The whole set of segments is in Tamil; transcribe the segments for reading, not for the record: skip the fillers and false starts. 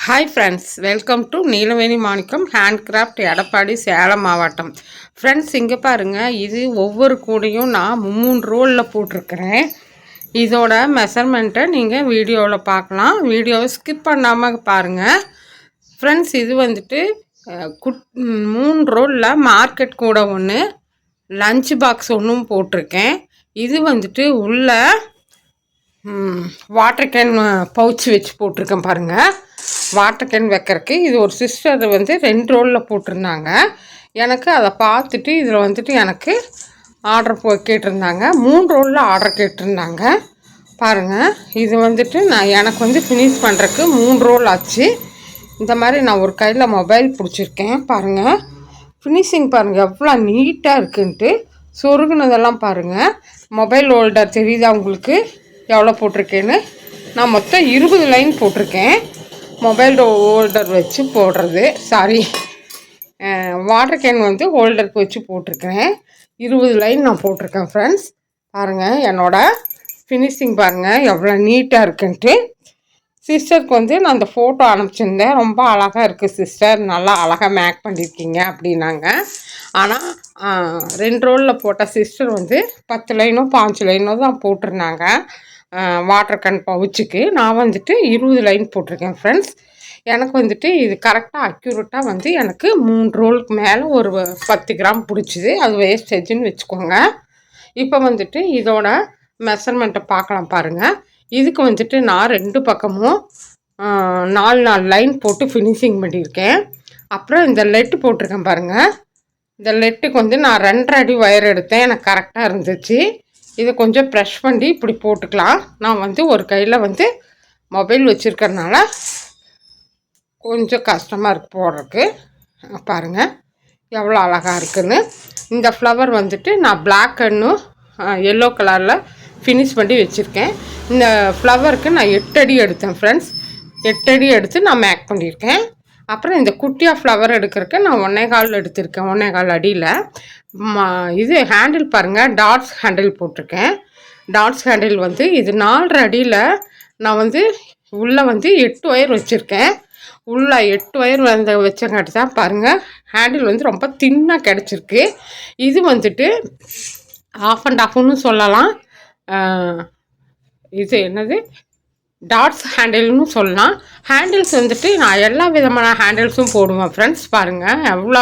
Hi friends, welcome to Neelaveni Manickam handcraft, Edappadi, Salem மாவட்டம். ஃப்ரெண்ட்ஸ், இங்கே பாருங்கள், இது ஒவ்வொரு கூடையும் நான் 3 ரோலில் போட்டிருக்கிறேன். இதோட மெஷர்மெண்ட்டை நீங்கள் வீடியோவில் பார்க்கலாம். வீடியோவை ஸ்கிப் பண்ணாமல் பாருங்கள். ஃப்ரெண்ட்ஸ், இது வந்துட்டு 3 ரோலில் மார்க்கெட் கூடை ஒன்று, லஞ்ச் பாக்ஸ் ஒன்றும் போட்டிருக்கேன். இது வந்துட்டு உள்ள வாட்டர் கேன் பவுச் வச்சு போட்டிருக்கேன் பாருங்கள். வாட்டர் கேன் வைக்கிறதுக்கு இது ஒரு சிஸ்டர் வந்து 2 ரோலில் போட்டிருந்தாங்க. எனக்கு அதை பார்த்துட்டு இதில் வந்துட்டு எனக்கு ஆர்டர் கேட்டிருந்தாங்க. 3 ரோலில் ஆர்டர் கேட்டிருந்தாங்க பாருங்கள். இது வந்துட்டு எனக்கு வந்து ஃபினிஷ் பண்ணுறதுக்கு 3 ரோல் ஆச்சு. இந்த மாதிரி நான் ஒரு கையில் மொபைல் பிடிச்சிருக்கேன் பாருங்கள். ஃபினிஷிங் பாருங்கள் எவ்வளோ நீட்டாக இருக்குன்ட்டு. சொருகுனதெல்லாம் பாருங்கள். மொபைல் ஹோல்டர் தெரியுதா உங்களுக்கு எவ்வளோ போட்டிருக்கேன்னு? நான் மொத்தம் 20 லைன் போட்டிருக்கேன். மொபைல் ஹோல்டர் வச்சு போடுறது, வாட்டர் கேன் வந்து ஹோல்டருக்கு வச்சு போட்டிருக்கேன். 20 லைன் நான் போட்டிருக்கேன். ஃப்ரெண்ட்ஸ் பாருங்கள், என்னோடய ஃபினிஷிங் பாருங்கள் எவ்வளோ நீட்டாக இருக்குன்ட்டு. சிஸ்டருக்கு வந்து நான் அந்த ஃபோட்டோ அனுப்பிச்சிருந்தேன். ரொம்ப அழகாக இருக்குது சிஸ்டர், நல்லா அழகாக மேக் பண்ணியிருக்கீங்க அப்படின்னாங்க. ஆனால் 2 ரோலில் போட்ட சிஸ்டர் வந்து 10 லைனோ 5 லைனோ தான் போட்டிருந்தாங்க வாட்டர் கேன் பவுச்சுக்கு. நான் வந்துட்டு 20 லைன் போட்டிருக்கேன். ஃப்ரெண்ட்ஸ், எனக்கு வந்துட்டு இது கரெக்டாக அக்யூரேட்டாக வந்து எனக்கு 3 ரோலுக்கு மேலே ஒரு 10 கிராம் பிடிச்சிது. அது வேஸ்டேஜ்னு வச்சுக்கோங்க. இப்போ வந்துட்டு இதோட மெஷர்மெண்ட்டை பார்க்கலாம் பாருங்கள். இதுக்கு வந்துட்டு நான் 2 பக்கமும் 4 லைன் போட்டு ஃபினிஷிங் பண்ணியிருக்கேன். அப்புறம் இந்த லெட்டு போட்டிருக்கேன் பாருங்கள். இந்த லெட்டுக்கு வந்து நான் 2.5 அடி ஒயர் எடுத்தேன். எனக்கு கரெக்டாக இருந்துச்சு. இதை கொஞ்சம் ப்ரெஷ் பண்ணி இப்படி போட்டுக்கலாம். நான் வந்து ஒரு கையில் வந்து மொபைல் வச்சுருக்கறனால கொஞ்சம் கஷ்டமாக இருக்குது போடுறதுக்கு. பாருங்கள் எவ்வளோ அழகாக இருக்குதுன்னு. இந்த ஃப்ளவர் வந்துட்டு நான் பிளாக் அண்டும் எல்லோ கலரில் ஃபினிஷ் பண்ணி வச்சுருக்கேன். இந்த ஃப்ளவருக்கு நான் 8 அடி எடுத்தேன். ஃப்ரெண்ட்ஸ், 8 அடி எடுத்து நான் மேக் பண்ணியிருக்கேன். அப்புறம் இந்த குட்டியாக ஃப்ளவர் எடுக்கிறதுக்கு நான் 1.25 எடுத்திருக்கேன். 1.25 அடியில் இது ஹேண்டில் பாருங்கள், டாட்ஸ் ஹேண்டில் போட்டிருக்கேன். டாட்ஸ் ஹேண்டில் வந்து இது 4.5 அடியில் நான் வந்து உள்ளே வந்து 8 ஒயர் வச்சுருக்கேன். உள்ளே 8 ஒயர் வந்து வச்சங்காட்டி தான் பாருங்கள் ஹேண்டில் வந்து ரொம்ப தின்னாக கிடச்சிருக்கு. இது வந்துட்டு ஆஃப் அண்ட் ஆஃப்னு சொல்லலாம். இது என்னது டாட்ஸ் ஹேண்டில்னு சொல்லலாம். ஹேண்டில்ஸ் வந்துட்டு நான் எல்லா விதமான ஹேண்டில்ஸும் போடுவேன். ஃப்ரெண்ட்ஸ் பாருங்கள் எவ்வளோ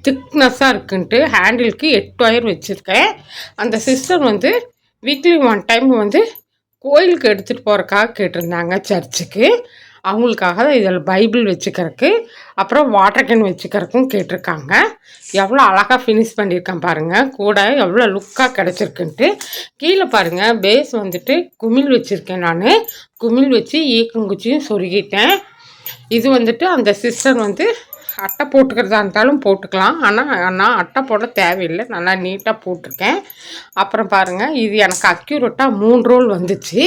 திக்னஸ்ஸாக இருக்குன்ட்டு. ஹேண்டிலுக்கு 8 ஒயர் வச்சுருக்கேன். அந்த சிஸ்டர் வந்து வீக்லி 1 டைம் வந்து கோயிலுக்கு எடுத்துகிட்டு போகிறக்காக கேட்டிருந்தாங்க, சர்ச்சுக்கு. அவங்களுக்காக தான் இதில் பைபிள் வச்சுக்கிறதுக்கு அப்புறம் வாட்டர் கேன் வச்சுக்கிறதுக்கும் கேட்டிருக்காங்க. எவ்வளோ அழகாக ஃபினிஷ் பண்ணியிருக்கேன் பாருங்கள். கூட எவ்வளோ லுக்காக கிடச்சிருக்குன்ட்டு. கீழே பாருங்கள் பேஸ் வந்துட்டு குமிழ் வச்சுருக்கேன். நான் குமிழ் வச்சு ஈக்கங்குச்சியும் சொருகிட்டேன். இது வந்துட்டு அந்த சிஸ்டர் வந்து அட்டை போட்டுக்கிறதா இருந்தாலும் போட்டுக்கலாம். ஆனால் நான் அட்டை போட தேவையில்லை, நல்லா நீட்டாக போட்டிருக்கேன். அப்புறம் பாருங்கள் இது எனக்கு அக்யூரேட்டாக 3 ரோல் வந்துச்சு.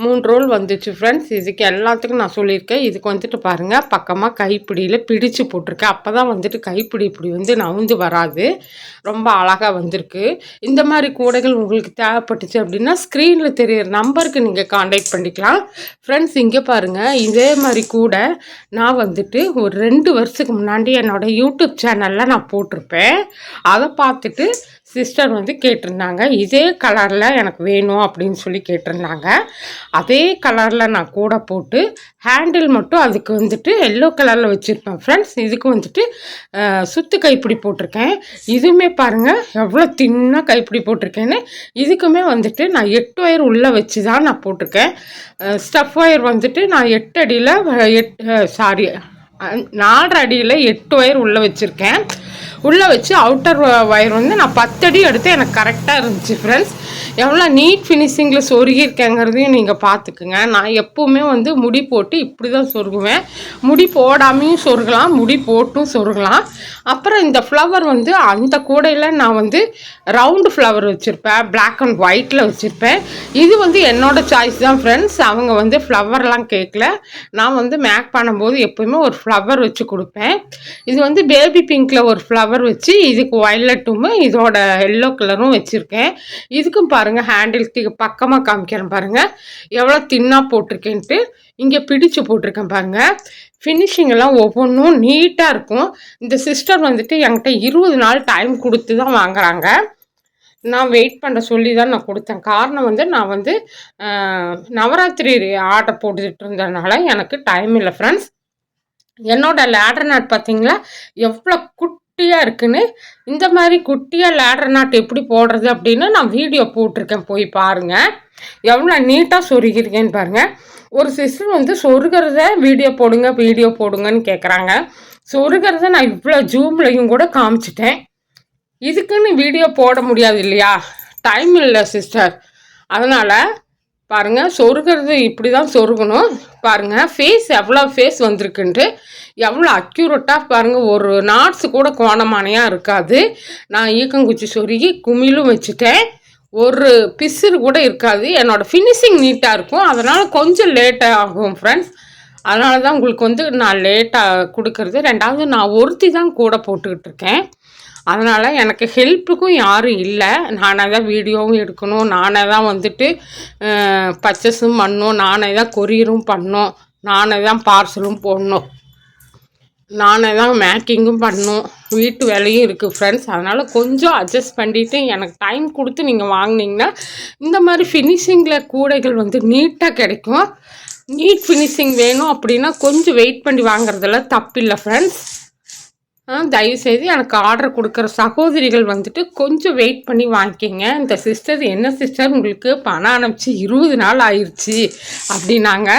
3 ரோல் வந்துச்சு. ஃப்ரெண்ட்ஸ், இதுக்கு எல்லாத்துக்கும் நான் சொல்லியிருக்கேன். இதுக்கு வந்துட்டு பாருங்கள் பக்கமாக கைப்பிடியில் பிடிச்சு போட்டிருக்கேன். அப்போ தான் வந்துட்டு கைப்பிடி இப்படி வந்து நவுந்து வராது. ரொம்ப அழகாக வந்திருக்கு. இந்த மாதிரி கூடைகள் உங்களுக்கு தேவைப்பட்டுச்சு அப்படின்னா ஸ்க்ரீனில் தெரியிற நம்பருக்கு நீங்கள் காண்டாக்ட் பண்ணிக்கலாம். ஃப்ரெண்ட்ஸ், இங்கே பாருங்கள் இதே மாதிரி கூட நான் வந்துட்டு ஒரு 2 வருஷத்துக்கு முன்னாடி என்னோடய யூடியூப் சேனலில் நான் போட்டிருப்பேன். அதை பார்த்துட்டு சிஸ்டர் வந்து கேட்டிருந்தாங்க. இதே கலரில் எனக்கு வேணும் அப்படின்னு சொல்லி கேட்டிருந்தாங்க. அதே கலரில் நான் கூட போட்டு ஹேண்டில் மட்டும் அதுக்கு வந்துட்டு எல்லோ கலரில் வச்சுருப்பேன். ஃப்ரெண்ட்ஸ், இதுக்கு வந்துட்டு சுத்து கைப்பிடி போட்டிருக்கேன். இதுவுமே பாருங்கள் எவ்வளோ தின்னாக கைப்பிடி போட்டிருக்கேன்னு. இதுக்குமே வந்துட்டு நான் 8 ஒயர் உள்ளே வச்சு தான் நான் போட்டிருக்கேன். ஸ்டஃப் ஒயர் வந்துட்டு நான் 8 அடியில் 4 அடியில் 8 ஒயர் உள்ளே வச்சுருக்கேன். உள்ளே வச்சு அவுட்டர் ஒயர் வந்து நான் 10 அடி எடுத்து எனக்கு கரெக்டாக இருந்துச்சு. ஃப்ரெண்ட்ஸ், எவ்வளோ நீட் ஃபினிஷிங்கில் சொருகியிருக்கேங்கிறதையும் நீங்கள் பார்த்துக்குங்க. நான் எப்போவுமே வந்து முடி போட்டு இப்படி தான் சொருகுவேன். முடி போடாமையும் சொருகலாம், முடி போட்டும் சொருகலாம். அப்புறம் இந்த ஃப்ளவர் வந்து அந்த கூடையில் நான் வந்து ரவுண்டு ஃப்ளவர் வச்சுருப்பேன், பிளாக் அண்ட் ஒயிட்டில் வச்சுருப்பேன். இது வந்து என்னோடய சாய்ஸ் தான். ஃப்ரெண்ட்ஸ், அவங்க வந்து ஃப்ளவர்லாம் கேட்கல. நான் வந்து மேக் பண்ணும்போது எப்போவுமே ஒரு ஃப்ளவர் வச்சு கொடுப்பேன். இது வந்து பேபி பிங்க்கில் ஒரு ஃப்ளவர் வச்சு இதுக்கு வயலட்டும் இதோட எல்லோ கலரும் வச்சுருக்கேன். இதுக்கும் பாருங்கள் பாருங்கள் ஹேண்டில் பக்கமாக காமிக்கிறேன் பாருங்கள் எவ்வளோ தின்னாக போட்டிருக்கேன்ட்டு. இங்கே பிடிச்சு போட்டிருக்கேன் பாருங்கள். ஃபினிஷிங் எல்லாம் ஒவ்வொன்றும் நீட்டாக இருக்கும். இந்த சிஸ்டர் வந்துட்டு என்கிட்ட 20 நாள் டைம் கொடுத்து தான் வாங்குறாங்க. நான் வெயிட் பண்ண சொல்லி தான் நான் கொடுத்தேன். காரணம் வந்து நான் வந்து நவராத்திரி ஆர்டர் போட்டுட்டு இருந்ததுனால எனக்கு டைம் இல்லை ஃப்ரெண்ட்ஸ். என்னோட லேடர் நாட் பார்த்தீங்களா எவ்வளோ குட்டியாக இருக்குன்னு. இந்த மாதிரி குட்டியாக லேடர் நாட் எப்படி போடுறது அப்படின்னு நான் வீடியோ போட்டிருக்கேன், போய் பாருங்கள். எவ்வளோ நீட்டாக சொருகிருக்கேன்னு பாருங்கள். ஒரு சிஸ்டர் வந்து சொருகிறத வீடியோ போடுங்கன்னு கேட்குறாங்க. சொருகிறத நான் இவ்வளோ ஜூம்லையும் கூட காமிச்சிட்டேன். இதுக்குன்னு வீடியோ போட முடியாது இல்லையா, டைம் இல்லை சிஸ்டர். அதனால் பாருங்கள் சொருகிறது இப்படி தான் சொருகணும். பாருங்கள் எவ்வளோ ஃபேஸ் வந்திருக்குன்ட்டு, எவ்வளோ அக்யூரேட்டாக பாருங்கள். ஒரு நாட்ஸு கூட கோணமானையாக இருக்காது. நான் ஈக்கங்குச்சி சொருகி குமிழும் வச்சுட்டேன். ஒரு பிசுறு கூட இருக்காது. என்னோடய ஃபினிஷிங் நீட்டாக இருக்கும். அதனால் கொஞ்சம் லேட்டாக ஆகும் ஃப்ரெண்ட்ஸ். அதனால தான் உங்களுக்கு வந்து நான் லேட்டாக கொடுக்கறது. ரெண்டாவது நான் ஒருத்தி தான் கூட போட்டுக்கிட்டு இருக்கேன். அதனால் எனக்கு ஹெல்ப்புக்கும் யாரும் இல்லை. நானே தான் வீடியோவும் எடுக்கணும், நானே தான் வந்துட்டு பர்ச்சேஸும் பண்ணணும், நானே தான் கொரியரும் பண்ணணும், நானே தான் பார்சலும் போடணும், நானே தான் மேக்கிங்கும் பண்ணணும், வீட்டு வேலையும் இருக்குது ஃப்ரெண்ட்ஸ். அதனால் கொஞ்சம் அட்ஜஸ்ட் பண்ணிவிட்டு எனக்கு டைம் கொடுத்து நீங்கள் வாங்கினீங்கன்னா இந்த மாதிரி ஃபினிஷிங்கில் கூடைகள் வந்து நீட்டாக கிடைக்கும். நீட் ஃபினிஷிங் வேணும் அப்படின்னா கொஞ்சம் வெயிட் பண்ணி வாங்குறதுல தப்பில்லை ஃப்ரெண்ட்ஸ். தயவுசெய்து எனக்கு ஆர்டர் கொடுக்குற சகோதரிகள் வந்துட்டு கொஞ்சம் வெயிட் பண்ணி வாங்கிக்கிங்க. இந்த சிஸ்டர் என்ன சிஸ்டர் உங்களுக்கு பணம் அனுப்பிச்சு 20 நாள் ஆயிடுச்சு அப்படின்னாங்க.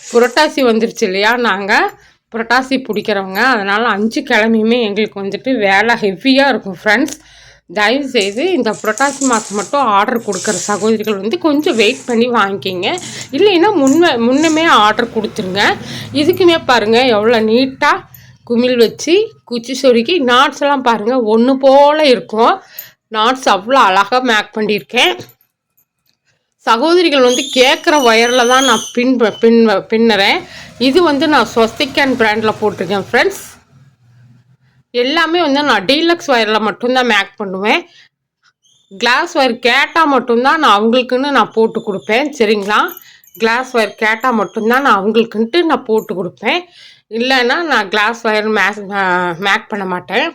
புரட்டாசி வந்துருச்சு இல்லையா, நாங்கள் புரட்டாசி பிடிக்கிறவங்க. அதனால் 5 கிழமையுமே எங்களுக்கு வந்துட்டு வேலை ஹெவியாக இருக்கும் ஃப்ரெண்ட்ஸ். தயவுசெய்து இந்த புரட்டாசி மாதம் மட்டும் ஆர்டர் கொடுக்குற சகோதரிகள் வந்து கொஞ்சம் வெயிட் பண்ணி வாங்கிக்கிங்க. இல்லைன்னா முன்னமே ஆர்டர் கொடுத்துருங்க. இதுக்குமே பாருங்கள் எவ்வளோ நீட்டாக குமிழ் வச்சு குச்சி சொருக்கி நாட்ஸ் எல்லாம் பாருங்கள் ஒன்று போல் இருக்கும். நாட்ஸ் அவ்வளோ அழகாக மேக் பண்ணியிருக்கேன். சகோதரிகள் வந்து கேட்குற ஒயரில் தான் நான் பின்னுறேன். இது வந்து நான் ஸ்வஸ்திக் பிராண்டில் போட்டிருக்கேன் ஃப்ரெண்ட்ஸ். எல்லாமே வந்து நான் டீலக்ஸ் ஒயரில் மட்டும்தான் மேக் பண்ணுவேன். கிளாஸ் ஒயர் கேட்டால் மட்டும்தான் நான் அவங்களுக்குன்னு நான் போட்டு கொடுப்பேன், சரிங்களா. கிளாஸ் ஒயர் கேட்டால் மட்டும்தான் நான் அவங்களுக்குன்ட்டு நான் போட்டு கொடுப்பேன். இல்லைன்னா நான் கிளாஸ் ஒயர் மேக் பண்ண மாட்டேன்.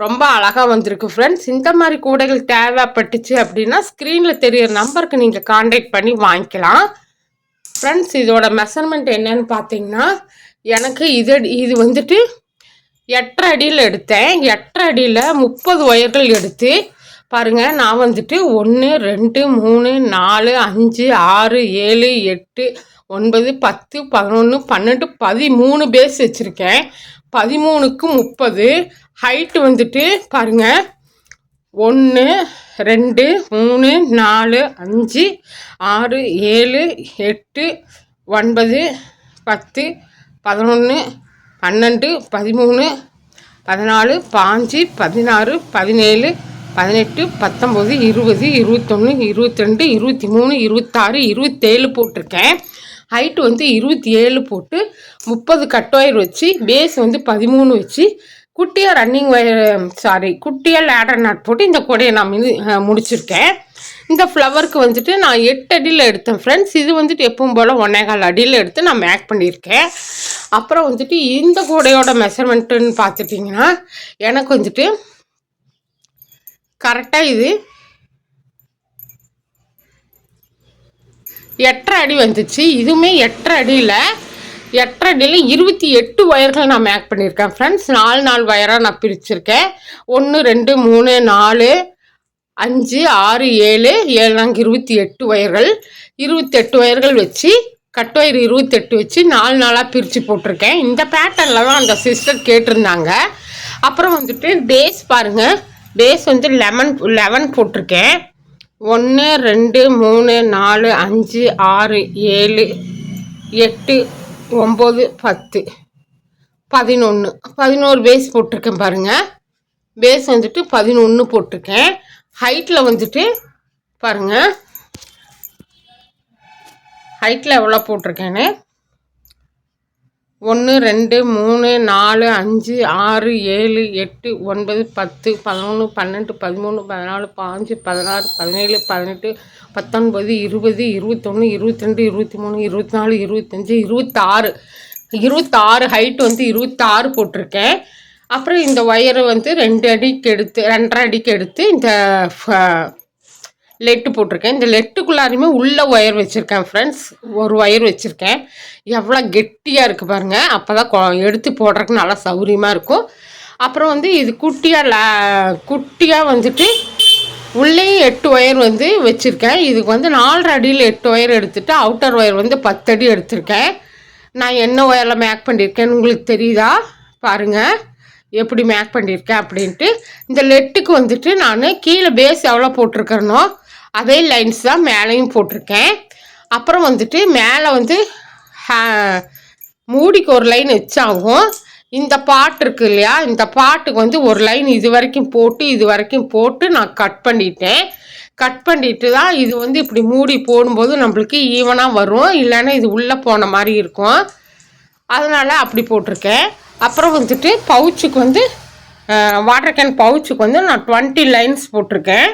ரொம்ப அழகாக வந்திருக்கு ஃப்ரெண்ட்ஸ். இந்த மாதிரி கூடைகள் தேவைப்பட்டுச்சு அப்படின்னா ஸ்க்ரீனில் தெரியிற நம்பருக்கு நீங்கள் கான்டாக்ட் பண்ணி வாங்கிக்கலாம் ஃப்ரெண்ட்ஸ். இதோட மெஷர்மெண்ட் என்னன்னு பார்த்தீங்கன்னா எனக்கு இது வந்துட்டு 8.5 அடியில் எடுத்தேன். 8.5 அடியில் 30 ஒயர்கள் எடுத்து பாருங்கள். நான் வந்துட்டு 1 2 3 4 5 6 7 8 9 10 11 12 13 பேஸ் வச்சுருக்கேன். 13க்கு 30. ஹைட்டு வந்துட்டு பாருங்கள் 1 2 3 4 5 6 7 8 9 10 11 12 13 14 15 16 17 18 19 20 21 22 23 26 27 போட்டிருக்கேன். ஹைட்டு வந்து 27 போட்டு 30 கட் ஒயர் வச்சு பேஸ் வந்து 13 வச்சு குட்டியாக லேடர் நாட் போட்டு இந்த கூடையை நான் முடிச்சிருக்கேன். இந்த ஃப்ளவருக்கு வந்துட்டு நான் 8 அடியில் எடுத்தேன் ஃப்ரெண்ட்ஸ். இது வந்துட்டு எப்பவும் போல் 1.25 அடியில் எடுத்து நான் மேக் பண்ணியிருக்கேன். அப்புறம் வந்துட்டு இந்த கூடையோட மெஷர்மெண்ட்டுன்னு பார்த்துட்டிங்கன்னா எனக்கு வந்துட்டு கரெக்டாக இது 8.5 அடி வந்துச்சு. இதுவுமே 8.5 அடியில் 28 ஒயர்கள் நான் மேக் பண்ணியிருக்கேன் ஃப்ரெண்ட்ஸ். 4 ஒயராக நான் பிரிச்சிருக்கேன். 1 2 3 4 5 6 7 28 ஒயர்கள். 28 ஒயர்கள் வச்சு கட் ஒயர் 28 வச்சு 4 பிரித்து போட்டிருக்கேன். இந்த பேட்டர்னில் தான் அந்த சிஸ்டர் கேட்டிருந்தாங்க. அப்புறம் வந்துட்டு பேஸ் பாருங்கள். பேஸ் வந்து 11 போட்டிருக்கேன். 1 2 3 4 5 6 7 8 9 10 11 பேஸ் போட்டிருக்கேன் பாருங்கள். பேஸ் வந்துட்டு 11 போட்டிருக்கேன். ஹைட்டில் வந்துட்டு பாருங்கள் ஹைட்டில் எவ்வளோ போட்டிருக்கேன்னு 1 2 3 4 5 6 7 8 9 10 11 12 13 14 15 16 17 18 19 20 21 22 23 24 25 26 26 ஹைட் வந்து 26 போட்டிருக்கேன். அப்புறம் இந்த ஒயரை வந்து 2 அடிக்கு எடுத்து 2.5 அடிக்கு எடுத்து இந்த லெட்டு போட்டிருக்கேன். இந்த லெட்டுக்குள்ளாரையுமே உள்ள ஒயர் வச்சுருக்கேன் ஃப்ரெண்ட்ஸ். ஒரு ஒயர் வச்சுருக்கேன். எவ்வளோ கெட்டியாக இருக்குது பாருங்கள். அப்போ தான் எடுத்து போடுறதுக்கு நல்லா சௌகரியமாக இருக்கும். அப்புறம் வந்து இது குட்டியாக வந்துட்டு உள்ளேயும் 8 ஒயர் வந்து வச்சுருக்கேன். இதுக்கு வந்து 4.5 அடியில் 8 ஒயர் எடுத்துகிட்டு அவுட்டர் ஒயர் வந்து 10 அடி எடுத்திருக்கேன். நான் என்ன ஒயரில் மேக் பண்ணியிருக்கேன்னு உங்களுக்கு தெரியுதா பாருங்கள், எப்படி மேக் பண்ணியிருக்கேன் அப்படின்ட்டு. இந்த லெட்டுக்கு வந்துட்டு நான் கீழே பேஸ் எவ்வளோ போட்டிருக்கிறனோ அதே லைன்ஸ் தான் மேலேயும் போட்டிருக்கேன். அப்புறம் வந்துட்டு மேலே வந்து மூடிக்கு ஒரு லைன் வச்சாகும். இந்த பாட்டு இருக்கு இல்லையா, இந்த பாட்டுக்கு வந்து ஒரு லைன் இது வரைக்கும் போட்டு நான் கட் பண்ணிட்டேன். கட் பண்ணிட்டு தான் இது வந்து இப்படி மூடி போடும்போது நம்மளுக்கு ஈவனாக வரும். இல்லைன்னா இது உள்ளே போன மாதிரி இருக்கும். அதனால் அப்படி போட்டிருக்கேன். அப்புறம் வந்துட்டு பவுச்சுக்கு வந்து வாட்டர் கேன் பவுச்சுக்கு வந்து நான் 20 லைன்ஸ் போட்டிருக்கேன்.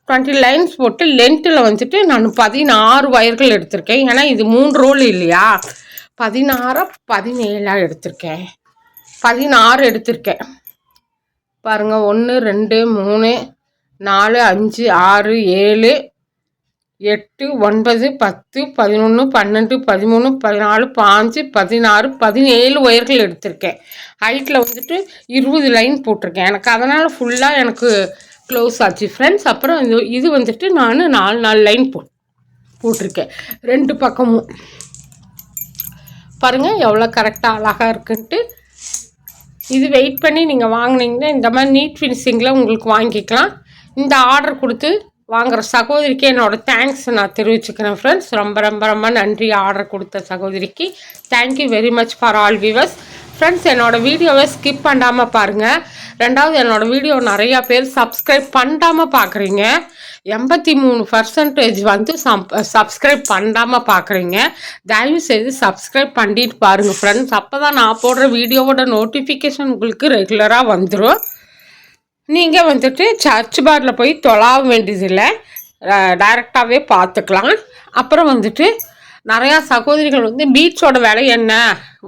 20 லைன்ஸ் போட்டு லென்த்தில் வந்துட்டு நான் 16 ஒயர்கள் எடுத்திருக்கேன். ஏன்னா இது 3 ரோல் இல்லையா, 16 17 எடுத்திருக்கேன். 16 எடுத்திருக்கேன் பாருங்கள். 1 2 3 4 5 6 7 8 9 10 11 12 13 14 15 16 17 ஒயர்கள் எடுத்திருக்கேன். ஹைட்டில் வந்துட்டு 20 லைன் போட்டிருக்கேன். எனக்கு அதனால் ஃபுல்லாக எனக்கு க்ளோஸ் ஆச்சு ஃப்ரெண்ட்ஸ். அப்புறம் இது வந்துட்டு நான் 4 லைன் போட்டிருக்கேன் 2 பக்கமும். பாருங்கள் எவ்வளோ கரெக்டாக அழகாக இருக்குன்ட்டு. இது வெயிட் பண்ணி நீங்கள் வாங்கினீங்கன்னா இந்த மாதிரி நீட் ஃபினிஷிங்கில் உங்களுக்கு வாங்கிக்கலாம். இந்த ஆர்டர் கொடுத்து வாங்குகிற சகோதரிக்கு என்னோடய தேங்க்ஸ் நான் தெரிவிச்சுக்கிறேன் ஃப்ரெண்ட்ஸ். ரொம்ப ரொம்ப ரொம்ப நன்றி ஆர்டர் கொடுத்த சகோதரிக்கு. Thank you very much for all viewers. Friends, என்னோடய வீடியோவை ஸ்கிப் பண்ணாமல் பாருங்கள். ரெண்டாவது, என்னோடய வீடியோ நிறையா பேர் சப்ஸ்கிரைப் பண்ணாமல் பார்க்குறீங்க. 83% வந்து சப்ஸ்கிரைப் பண்ணாமல் பார்க்குறீங்க. தயவுசெய்து சப்ஸ்கிரைப் பண்ணிட்டு பாருங்கள் ஃப்ரெண்ட்ஸ். அப்போ தான் நான் போடுற வீடியோவோட நோட்டிஃபிகேஷன் உங்களுக்கு ரெகுலராக வந்துடும். நீங்கள் வந்துட்டு சர்ச் பாரில் போய் தொழாவ வேண்டியதில்லை, டைரெக்டாகவே பார்த்துக்கலாம். அப்புறம் வந்துட்டு நிறையா சகோதரிகள் வந்து பீட்ஸோட விலை என்ன,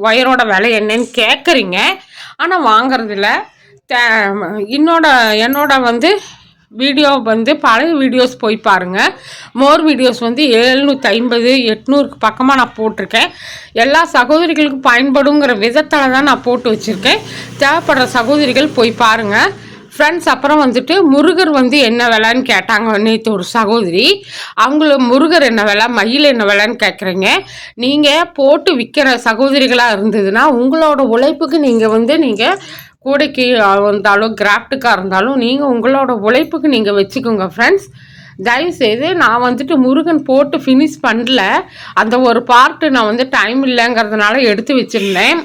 ஒயரோட விலை என்னன்னு கேட்குறீங்க, ஆனால் வாங்கிறதில்ல. என்னோட வந்து வீடியோ வந்து பழைய வீடியோஸ் போய் பாருங்கள். மோர் வீடியோஸ் வந்து 750 800க்கு பக்கமாக நான் போட்டிருக்கேன். எல்லா சகோதரிகளுக்கும் பயன்படுங்கிற விதத்தில் தான் நான் போட்டு வச்சுருக்கேன். தேவைப்படுற சகோதரிகள் போய் பாருங்கள் ஃப்ரெண்ட்ஸ். அப்புறம் வந்துட்டு முருகர் வந்து என்ன விலைன்னு கேட்டாங்க நேற்று ஒரு சகோதரி. அவங்களுக்கு முருகர் என்ன விலை, மயில் என்ன விலைன்னு கேட்குறீங்க. நீங்கள் போட்டு விற்கிற சகோதரிகளாக இருந்ததுன்னா உங்களோட உழைப்புக்கு நீங்கள் கூடைக்கு இருந்தாலும் கிராஃப்ட்டுக்காக இருந்தாலும் நீங்கள் உங்களோட உழைப்புக்கு நீங்கள் வச்சுக்கோங்க ஃப்ரெண்ட்ஸ். தயவுசெய்து நான் வந்துட்டு முருகன் போட்டு ஃபினிஷ் பண்ணல, அந்த ஒரு பார்ட்டு நான் வந்து டைம் இல்லைங்கிறதுனால எடுத்து வச்சுருந்தேன்.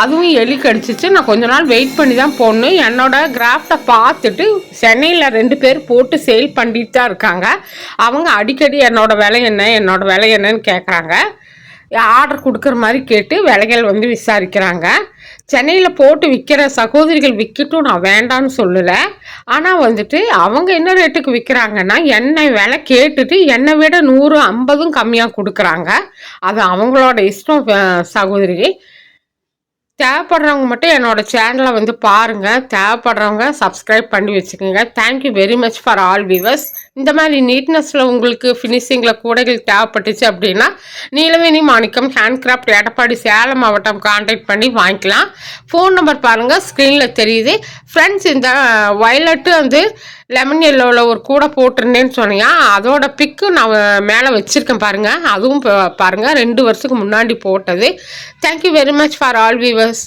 அதுவும் எலி கடிச்சிச்சு. நான் கொஞ்ச நாள் வெயிட் பண்ணி தான் போடணும். என்னோடய கிராஃப்டை பார்த்துட்டு சென்னையில் 2 பேர் போட்டு சேல் பண்ணிட்டு தான் இருக்காங்க. அவங்க அடிக்கடி என்னோடய விலை என்னன்னு கேட்குறாங்க. ஆர்டர் கொடுக்குற மாதிரி கேட்டு விலைகள் வந்து விசாரிக்கிறாங்க. சென்னையில் போட்டு விற்கிற சகோதரிகள் விற்கட்டும், நான் வேண்டான்னு சொல்லலை. ஆனால் வந்துட்டு அவங்க என்ன ரேட்டுக்கு விற்கிறாங்கன்னா என்னை விலை கேட்டுட்டு என்னை விட 100 50 கம்மியாக கொடுக்குறாங்க. அது அவங்களோட இஷ்டம் சகோதரி. தேவைப்படுறவங்க மட்டும் என்னோடய சேனலை வந்து பாருங்கள். தேவைப்படுறவங்க சப்ஸ்கிரைப் பண்ணி வச்சுக்கோங்க. Thank you very much for all viewers. இந்த மாதிரி நீட்னஸில் உங்களுக்கு ஃபினிஷிங்கில் கூடைகள் தேவைப்பட்டுச்சு அப்படின்னா நீலவேணி மாணிக்கம் ஹேண்ட்கிராஃப்ட், எடப்பாடி, சேலம் மாவட்டம் கான்டாக்ட் பண்ணி வாங்கிக்கலாம். ஃபோன் நம்பர் பாருங்கள், ஸ்க்ரீனில் தெரியுது ஃப்ரெண்ட்ஸ். இந்த வயலட்டு வந்து லெமன் எல்லோவில் ஒரு கூடை போட்டிருந்தேன்னு சொன்னியா, அதோட பிக்கு நான் மேலே வச்சுருக்கேன் பாருங்கள். அதுவும் பாருங்கள் 2 வருஷத்துக்கு முன்னாடி போட்டது. Thank you very much for all viewers.